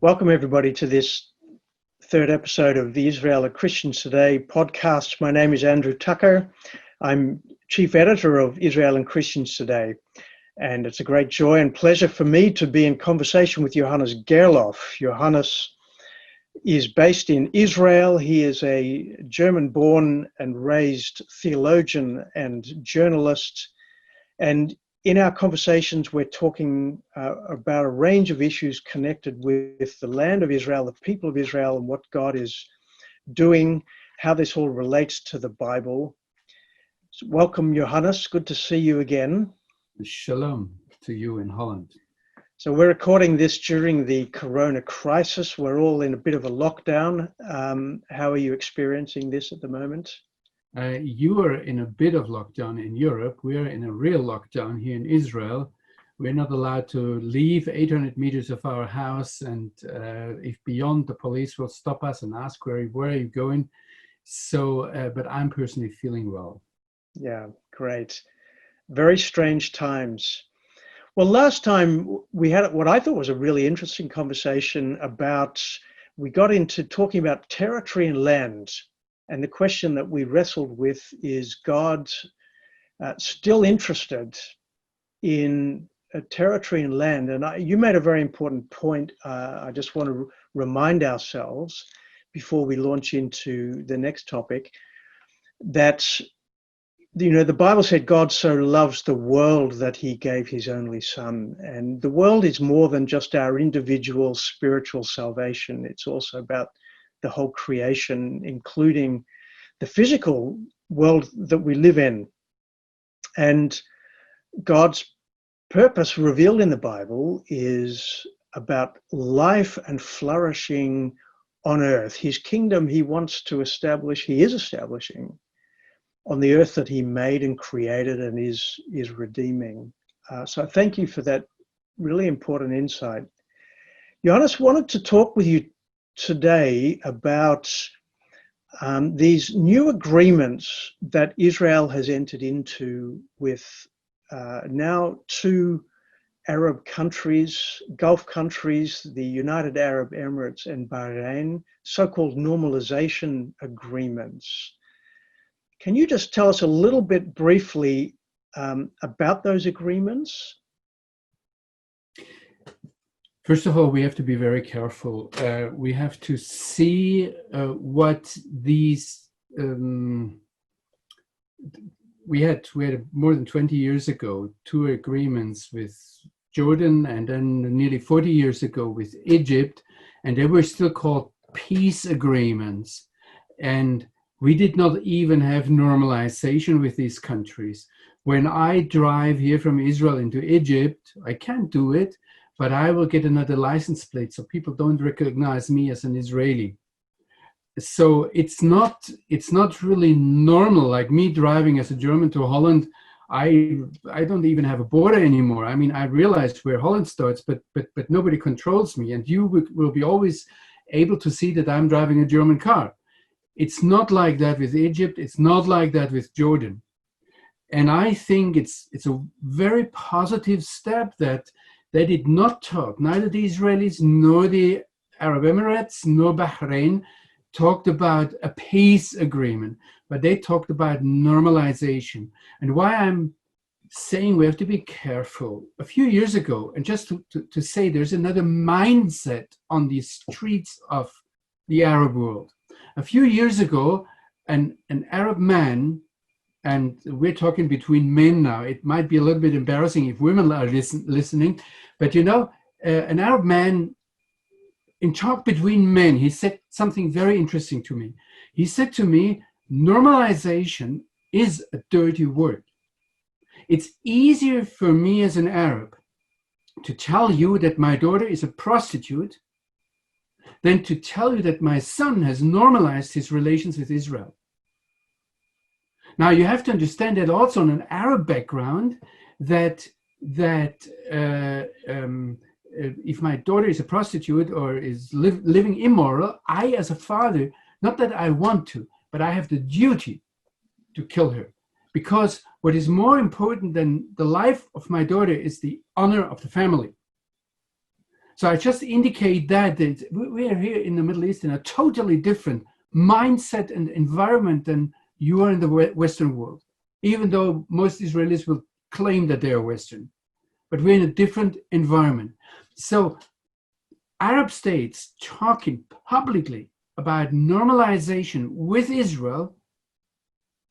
Welcome everybody to this third episode of the Israel and Christians Today podcast. My name is Andrew Tucker. I'm chief editor of Israel and Christians Today. And it's a great joy and pleasure for me to be in conversation with Johannes Gerloff. Johannes is based in Israel. He is a German-born and raised theologian and journalist. And in our conversations, we're talking about a range of issues connected with the land of Israel, the people of Israel, and what God is doing, how this all relates to the Bible. So welcome, Johannes. Good to see you again. Shalom to you in Holland. So we're recording this during the Corona crisis. We're all in a bit of a lockdown. How are you experiencing this at the moment? You are in a bit of lockdown in Europe. We're in a real lockdown here in Israel. We're not allowed to leave 800 meters of our house. And if beyond, the police will stop us and ask, where are you going? So, but I'm personally feeling well. Yeah, great. Very strange times. Well, last time we had what I thought was a really interesting conversation we got into talking about territory and land. And the question that we wrestled with is God still interested in territory and land? And you made a very important point. I just want to remind ourselves before we launch into the next topic that, the Bible said God so loves the world that he gave his only son. And the world is more than just our individual spiritual salvation. It's also about the whole creation, including the physical world that we live in. And God's purpose revealed in the Bible is about life and flourishing on earth. His kingdom he is establishing on the earth that he made and created and is redeeming. So thank you for that really important insight. Johannes, wanted to talk with you today about these new agreements that Israel has entered into with now two Arab countries, Gulf countries, the United Arab Emirates and Bahrain, so-called normalization agreements. Can you just tell us a little bit briefly about those agreements? First of all, we have to be very careful. We have to see what these, we had more than 20 years ago, two agreements with Jordan and then nearly 40 years ago with Egypt, and they were still called peace agreements. And we did not even have normalization with these countries. When I drive here from Israel into Egypt, I can't do it, but I will get another license plate so people don't recognize me as an Israeli. So it's not really normal, like me driving as a German to Holland. I don't even have a border anymore. I mean, I realized where Holland starts, but nobody controls me. And you will be always able to see that I'm driving a German car. It's not like that with Egypt. It's not like that with Jordan. And I think it's a very positive step that they did not talk, neither the Israelis nor the Arab Emirates nor Bahrain talked about a peace agreement, but they talked about normalization. And why I'm saying we have to be careful, a few years ago, and just to say there's another mindset on the streets of the Arab world. A few years ago, an Arab man, and we're talking between men now, it might be a little bit embarrassing if women are listening, but an Arab man, in talk between men, he said something very interesting to me. He said to me, normalization is a dirty word. It's easier for me as an Arab to tell you that my daughter is a prostitute than to tell you that my son has normalized his relations with Israel. Now you have to understand that also on an Arab background, that if my daughter is a prostitute or is living immoral, I as a father, not that I want to, but I have the duty to kill her. Because what is more important than the life of my daughter is the honor of the family. So I just indicate that we are here in the Middle East in a totally different mindset and environment than you are in the Western world, even though most Israelis will claim that they are Western. But we're in a different environment. So Arab states talking publicly about normalization with Israel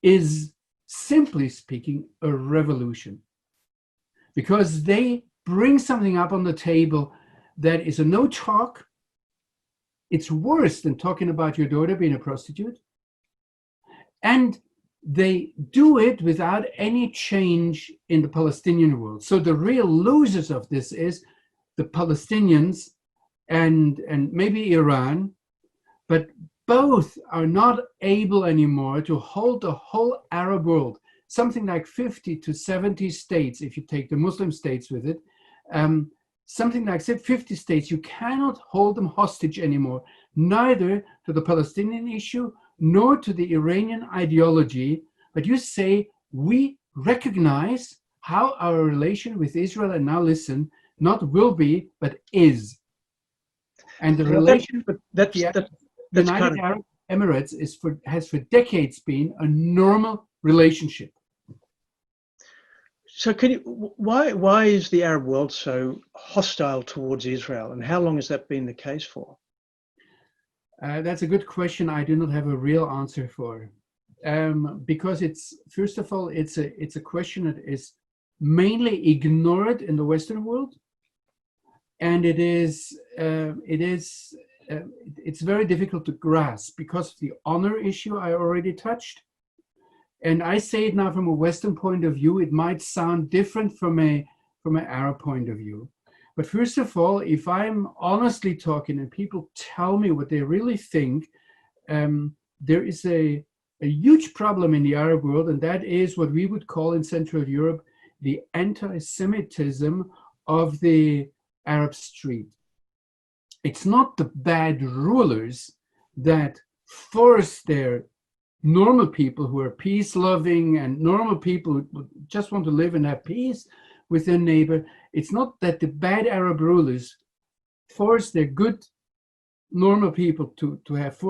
is, simply speaking, a revolution, because they bring something up on the table that is a no talk. It's worse than talking about your daughter being a prostitute. And they do it without any change in the Palestinian world. So the real losers of this is the Palestinians and maybe Iran, but both are not able anymore to hold the whole Arab world, something like 50 to 70 states, if you take the Muslim states with it, something like 50 states, you cannot hold them hostage anymore, neither to the Palestinian issue nor to the Iranian ideology. But you say, we recognize how our relation with Israel, and now listen, not will be, but is. And the relation with the United Arab Emirates has for decades been a normal relationship. So why is the Arab world so hostile towards Israel, and how long has that been the case for? That's a good question. I do not have a real answer for, because it's, first of all, it's a question that is mainly ignored in the Western world, and it's very difficult to grasp because of the honor issue I already touched. And I say it now from a Western point of view. It might sound different from an Arab point of view. But first of all, if I'm honestly talking and people tell me what they really think, there is a huge problem in the Arab world, and that is what we would call in Central Europe the anti-Semitism of the Arab street. It's not the bad rulers that force their normal people who are peace-loving and normal people who just want to live and have peace with their neighbor. It's not that the bad Arab rulers force their good, normal people to have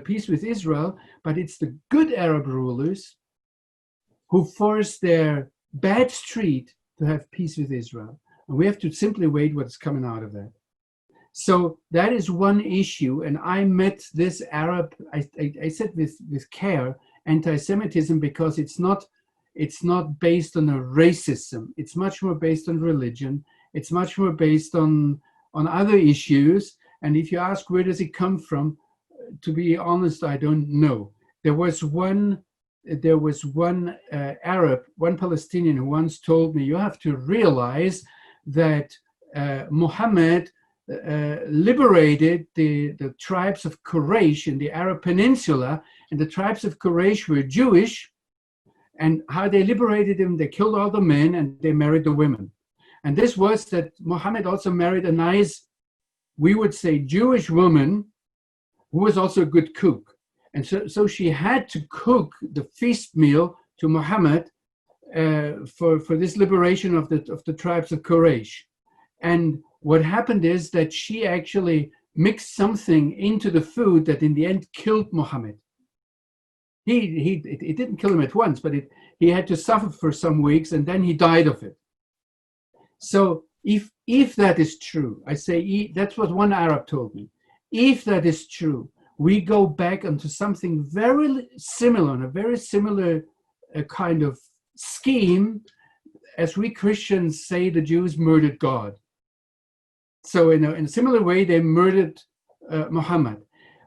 peace with Israel, but it's the good Arab rulers who force their bad street to have peace with Israel. And we have to simply wait what's coming out of that. So that is one issue. And I met this Arab, I said with care, anti-Semitism, because it's not based on a racism. It's much more based on religion. It's much more based on other issues. And if you ask where does it come from, to be honest, I don't know. There was one Arab, one Palestinian who once told me, you have to realize that Muhammad liberated the tribes of Quraysh in the Arab Peninsula, and the tribes of Quraysh were Jewish, and how they liberated them, they killed all the men and they married the women. And this was that Muhammad also married a nice, we would say, Jewish woman who was also a good cook. And so she had to cook the feast meal to Muhammad for this liberation of the tribes of Quraysh. And what happened is that she actually mixed something into the food that in the end killed Muhammad. It didn't kill him at once, but he had to suffer for some weeks, and then he died of it. So if that is true, I say that's what one Arab told me. If that is true, we go back onto something very similar, a very similar kind of scheme, as we Christians say the Jews murdered God. So in a similar way, they murdered Muhammad.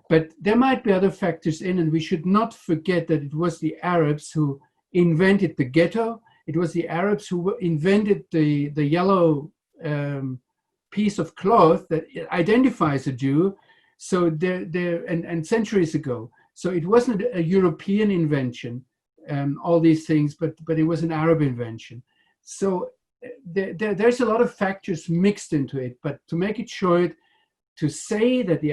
But there might be other factors in, and we should not forget that it was the Arabs who invented the ghetto. It was the Arabs who invented the yellow piece of cloth that identifies a Jew. So and centuries ago. So it wasn't a European invention, all these things, but it was an Arab invention. So there's a lot of factors mixed into it. But to make it short, to say that the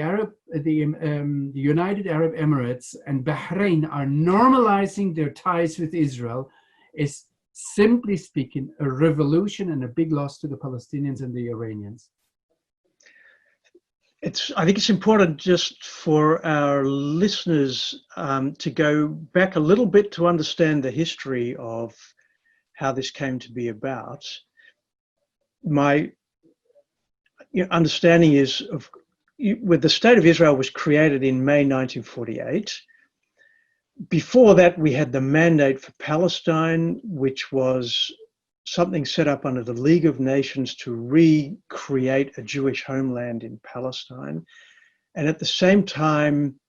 United Arab Emirates and Bahrain are normalizing their ties with Israel is, simply speaking, a revolution and a big loss to the Palestinians and the Iranians. I think it's important just for our listeners to go back a little bit to understand the history of how this came to be about. My understanding is when the State of Israel was created in May 1948. Before that, we had the Mandate for Palestine, which was something set up under the League of Nations to recreate a Jewish homeland in Palestine. And at the same time,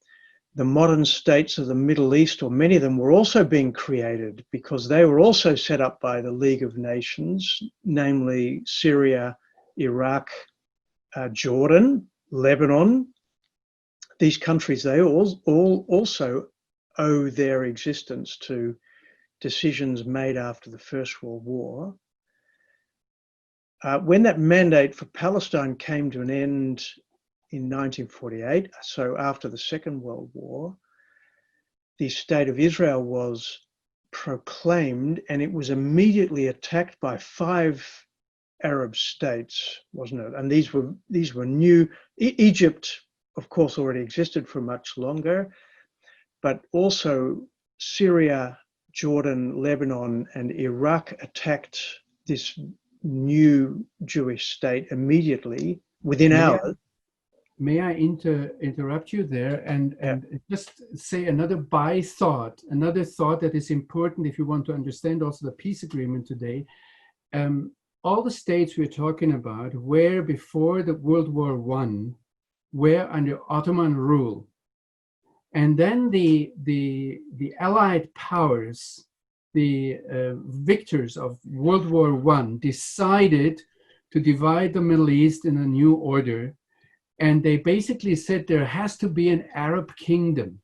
the modern states of the Middle East, or many of them, were also being created because they were also set up by the League of Nations, namely Syria, Iraq, Jordan, Lebanon. These countries, they all also owe their existence to decisions made after the First World War. When that mandate for Palestine came to an end in 1948, so after the Second World War, the State of Israel was proclaimed, and it was immediately attacked by 5 Arab states, wasn't it? And these were new. Egypt, of course, already existed for much longer, but also Syria, Jordan, Lebanon, and Iraq attacked this new Jewish state immediately within hours. May I interrupt you there and just say another thought that is important if you want to understand also the peace agreement today. All the states we're talking about were before the World War I were under Ottoman rule. And then the Allied powers, the victors of World War I, decided to divide the Middle East in a new order. And they basically said there has to be an Arab kingdom.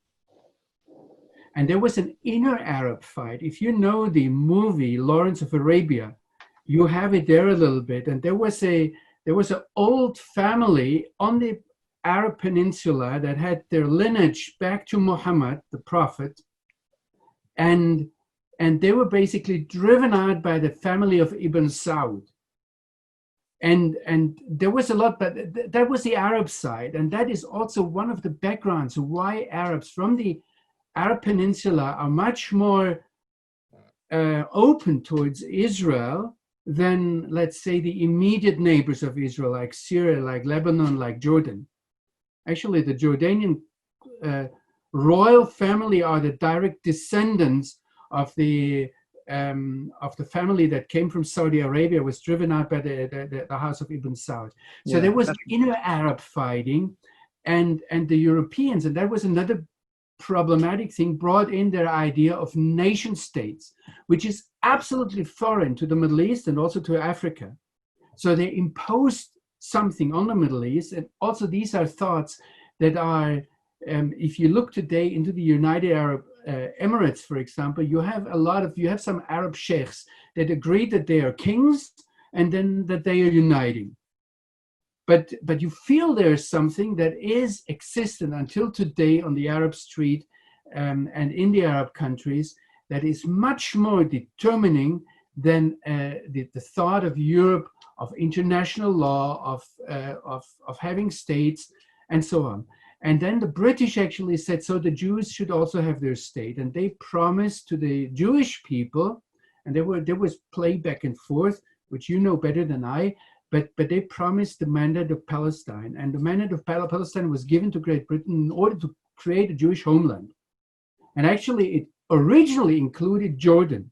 And there was an inner Arab fight. If you know the movie Lawrence of Arabia, you have it there a little bit. And there was an old family on the Arab Peninsula that had their lineage back to Muhammad, the Prophet, and they were basically driven out by the family of Ibn Saud. And there was a lot, but that was the Arab side, and that is also one of the backgrounds of why Arabs from the Arab Peninsula are much more open towards Israel than, let's say, the immediate neighbors of Israel, like Syria, like Lebanon, like Jordan. Actually, the Jordanian royal family are the direct descendants of the family that came from Saudi Arabia, was driven out by the house of Ibn Saud. So there was inner Arab fighting, and the Europeans, and that was another problematic thing, brought in their idea of nation states, which is absolutely foreign to the Middle East and also to Africa. So they imposed something on the Middle East, and also these are thoughts that are, if you look today into the United Arab Emirates, for example, you have some Arab sheikhs that agree that they are kings and then that they are uniting. But you feel there's something that is existent until today on the Arab street and in the Arab countries that is much more determining than the thought of Europe, of international law, of having states, and so on. And then the British actually said, so the Jews should also have their state. And they promised to the Jewish people, and there was play back and forth, which you know better than I, but they promised the mandate of Palestine. And the mandate of Palestine was given to Great Britain in order to create a Jewish homeland. And actually, it originally included Jordan.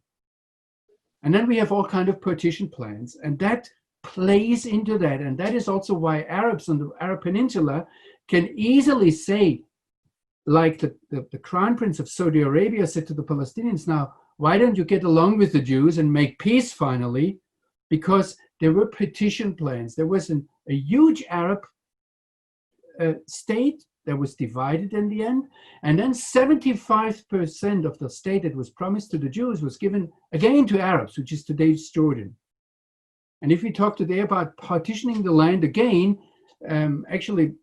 And then we have all kinds of partition plans. And that plays into that. And that is also why Arabs on the Arab Peninsula can easily say, like the Crown Prince of Saudi Arabia said to the Palestinians, now, why don't you get along with the Jews and make peace finally? Because there were partition plans. There was a huge Arab state that was divided in the end. And then 75% of the state that was promised to the Jews was given again to Arabs, which is today's Jordan. And if we talk today about partitioning the land again, actually,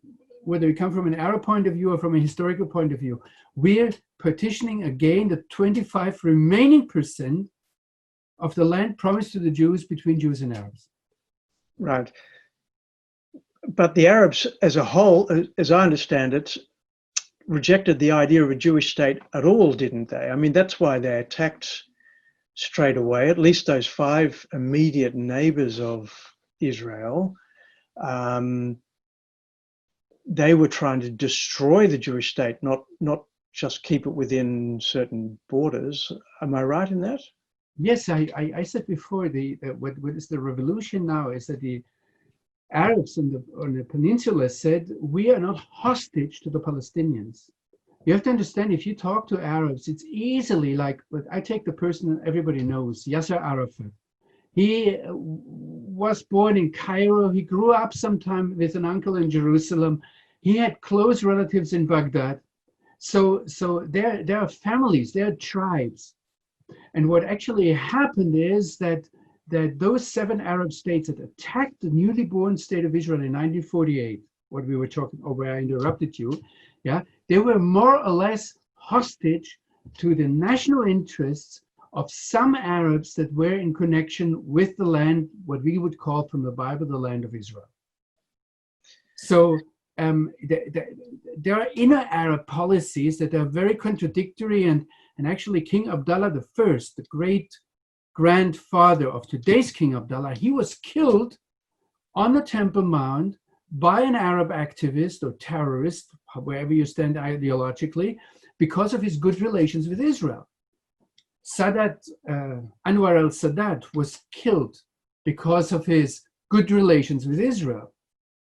whether we come from an Arab point of view or from a historical point of view, we're partitioning again the 25 remaining percent of the land promised to the Jews between Jews and Arabs. Right. but the Arabs as a whole, as I understand it, rejected the idea of a Jewish state at all, didn't they? I mean, that's why they attacked straight away, at least those 5 immediate neighbors of Israel. They were trying to destroy the Jewish state, not just keep it within certain borders. Am I right in that? Yes, I said before, what is the revolution now is that the Arabs on the peninsula said, we are not hostage to the Palestinians. You have to understand, if you talk to Arabs, it's easily like, but I take the person everybody knows, Yasser Arafat. He was born in Cairo. He grew up sometime with an uncle in Jerusalem. He had close relatives in Baghdad. So there are families, there are tribes. And what actually happened is that those 7 Arab states that attacked the newly born state of Israel in 1948, what we were talking over, where I interrupted you, yeah, they were more or less hostage to the national interests of some Arabs that were in connection with the land, what we would call from the Bible, the land of Israel. So there are inner Arab policies that are very contradictory, and actually King Abdullah I, the great grandfather of today's King Abdullah, he was killed on the Temple Mount by an Arab activist or terrorist, wherever you stand ideologically, because of his good relations with Israel. Anwar al-Sadat was killed because of his good relations with Israel.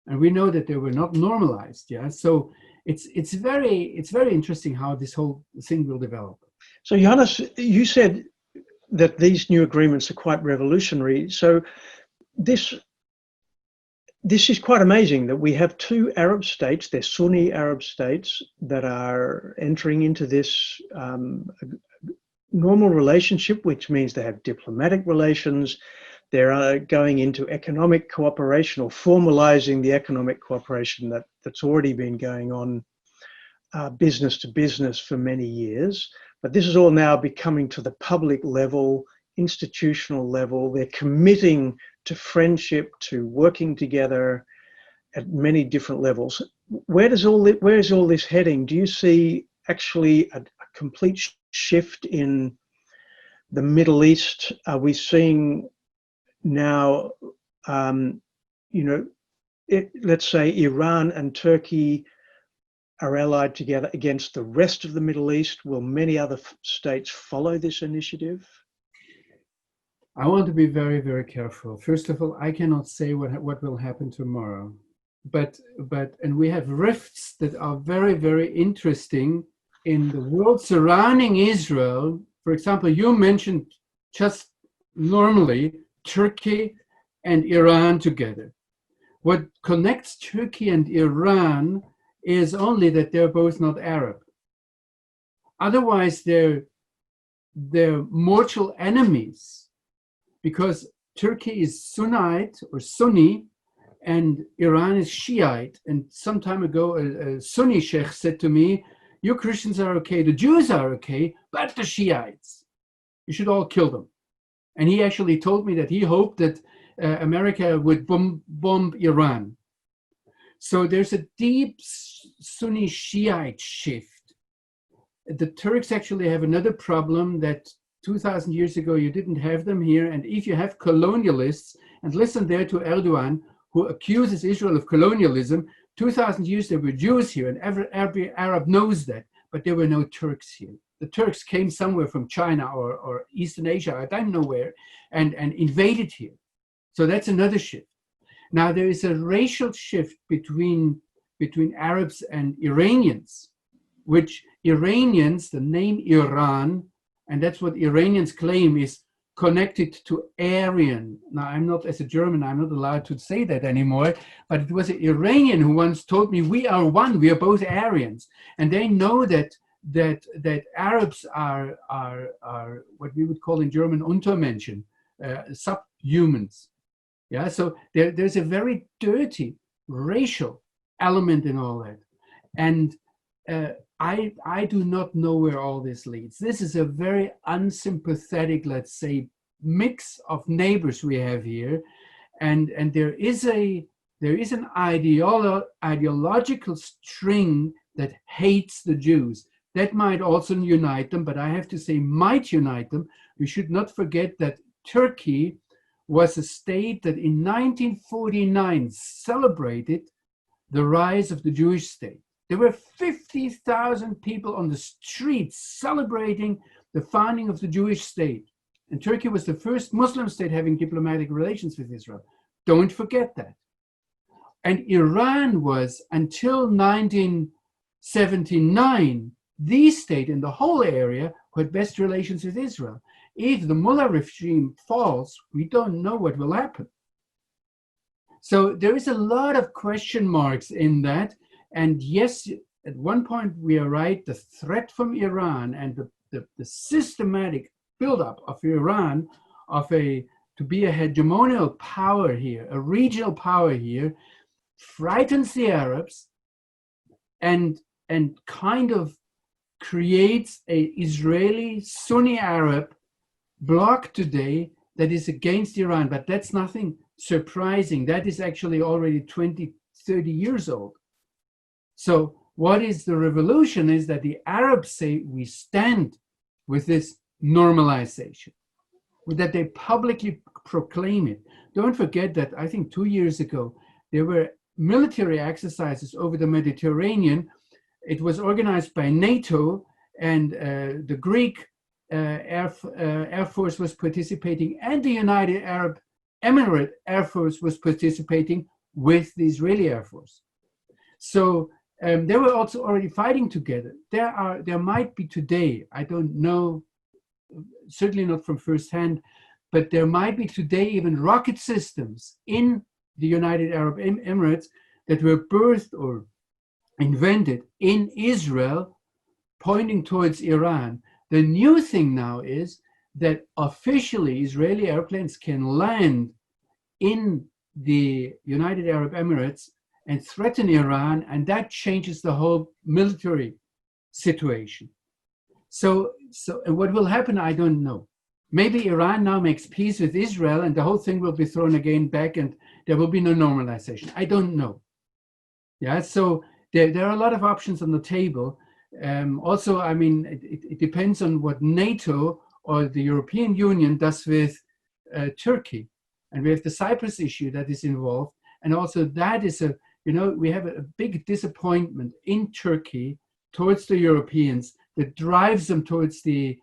And we know that they were not normalized, yeah? So it's very interesting how this whole thing will develop. So Johannes, you said that these new agreements are quite revolutionary. So this is quite amazing that we have 2 Arab states, they're Sunni Arab states, that are entering into this normal relationship, which means they have diplomatic relations. They're going into economic cooperation or formalizing the economic cooperation that's already been going on business to business for many years. But this is all now becoming to the public level, institutional level. They're committing to friendship, to working together at many different levels. Where is all this heading? Do you see actually a complete shift in the Middle East? Are we seeing now, let's say Iran and Turkey are allied together against the rest of the Middle East? Will many other states follow this initiative? I want to be very, very careful. First of all, I cannot say what will happen tomorrow, but we have rifts that are very, very interesting in the world surrounding Israel. For example, you mentioned just normally Turkey and Iran together. What connects Turkey and Iran is only that they're both not Arab. Otherwise, they're mortal enemies, because Turkey is Sunnite or Sunni and Iran is Shiite. And some time ago, a Sunni sheikh said to me, you Christians are okay, the Jews are okay, but the Shiites, you should all kill them. And he actually told me that he hoped that America would bomb Iran. So there's a deep Sunni Shiite shift. The Turks actually have another problem that 2,000 years ago you didn't have them here. And if you have colonialists, and listen there to Erdogan, who accuses Israel of colonialism, 2,000 years there were Jews here, and every Arab knows that, but there were no Turks here. The Turks came somewhere from China or Eastern Asia, I don't know where, and invaded here. So that's another shift. Now there is a racial shift between Arabs and Iranians, which Iranians, the name Iran, and that's what Iranians claim, is connected to Aryan. Now I'm not, as a German, I'm not allowed to say that anymore, but it was an Iranian who once told me, we are one, we are both Aryans. And they know that Arabs are what we would call in German Untermenschen, subhumans. Yeah, so there's a very dirty racial element in all that. And I do not know where all this leads. This is a very unsympathetic, let's say, mix of neighbors we have here. And there is a there is an ideological string that hates the Jews. That might also unite them, but I have to say might unite them. We should not forget that Turkey was a state that in 1949 celebrated the rise of the Jewish state. There were 50,000 people on the streets celebrating the founding of the Jewish state. And Turkey was the first Muslim state having diplomatic relations with Israel. Don't forget that. And Iran was, until 1979, the state in the whole area who had best relations with Israel. If the Mullah regime falls, we don't know what will happen. So there is a lot of question marks in that. And yes, at one point we are right, the threat from Iran and the systematic buildup of Iran to be a hegemonial power here, a regional power here, frightens the Arabs and kind of creates a Israeli Sunni Arab bloc today that is against Iran. But that's nothing surprising. That is actually already 20, 30 years old. So what is the revolution is that the Arabs say we stand with this normalization, that they publicly proclaim it. Don't forget that I think 2 years ago, there were military exercises over the Mediterranean. It was organized by NATO, and the Greek Air Force was participating, and the United Arab Emirates Air Force was participating with the Israeli Air Force. So they were also already fighting together. There might be today, I don't know, certainly not from firsthand, but there might be today even rocket systems in the United Arab Emirates that were birthed or invented in Israel, pointing towards Iran. The new thing now is that officially Israeli airplanes can land in the United Arab Emirates and threaten Iran, and that changes the whole military situation. So what will happen, I don't know. Maybe Iran now makes peace with Israel and the whole thing will be thrown again back and there will be no normalization. I don't know. Yeah, so there are a lot of options on the table. Also, I mean, it depends on what NATO or the European Union does with Turkey. And we have the Cyprus issue that is involved. And also that is we have a big disappointment in Turkey towards the Europeans that drives them towards the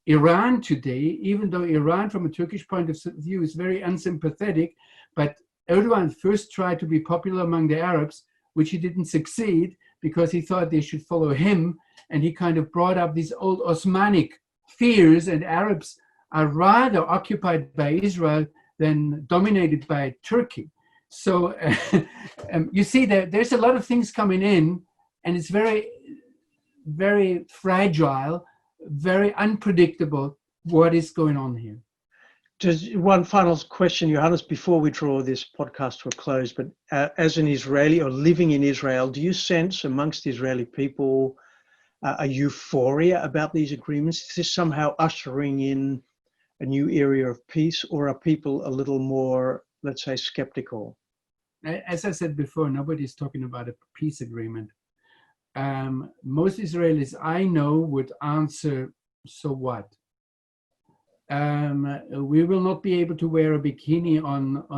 Iran today, even though Iran from a Turkish point of view is very unsympathetic. But Erdogan first tried to be popular among the Arabs, which he didn't succeed because he thought they should follow him. And he kind of brought up these old Osmanic fears, and Arabs are rather occupied by Israel than dominated by Turkey. So you see that there's a lot of things coming in, and it's very, very fragile, very unpredictable what is going on here. Just one final question, Johannes, before we draw this podcast to a close, but as an Israeli or living in Israel, do you sense amongst Israeli people a euphoria about these agreements? Is this somehow ushering in a new area of peace, or are people a little more, let's say, skeptical? As I said before, nobody's talking about a peace agreement. Most Israelis I know would answer, so what? We will not be able to wear a bikini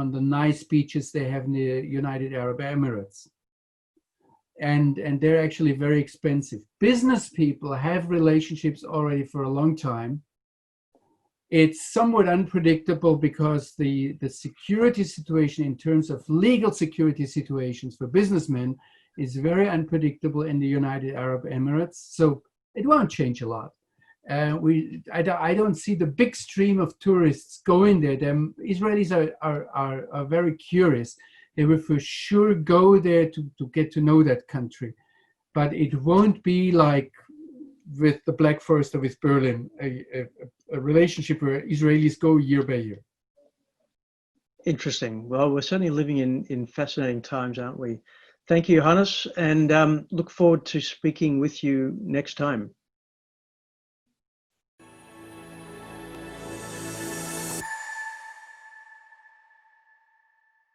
on the nice beaches they have in the United Arab Emirates. And they're actually very expensive. Business people have relationships already for a long time. It's somewhat unpredictable because the security situation in terms of legal security situations for businessmen is very unpredictable in the United Arab Emirates. So it won't change a lot. I don't see the big stream of tourists going there. Israelis are very curious. They will for sure go there to get to know that country. But it won't be like with the Black Forest or with Berlin, a relationship where Israelis go year by year. Interesting. Well, we're certainly living in fascinating times, aren't we? Thank you, Johannes, and look forward to speaking with you next time.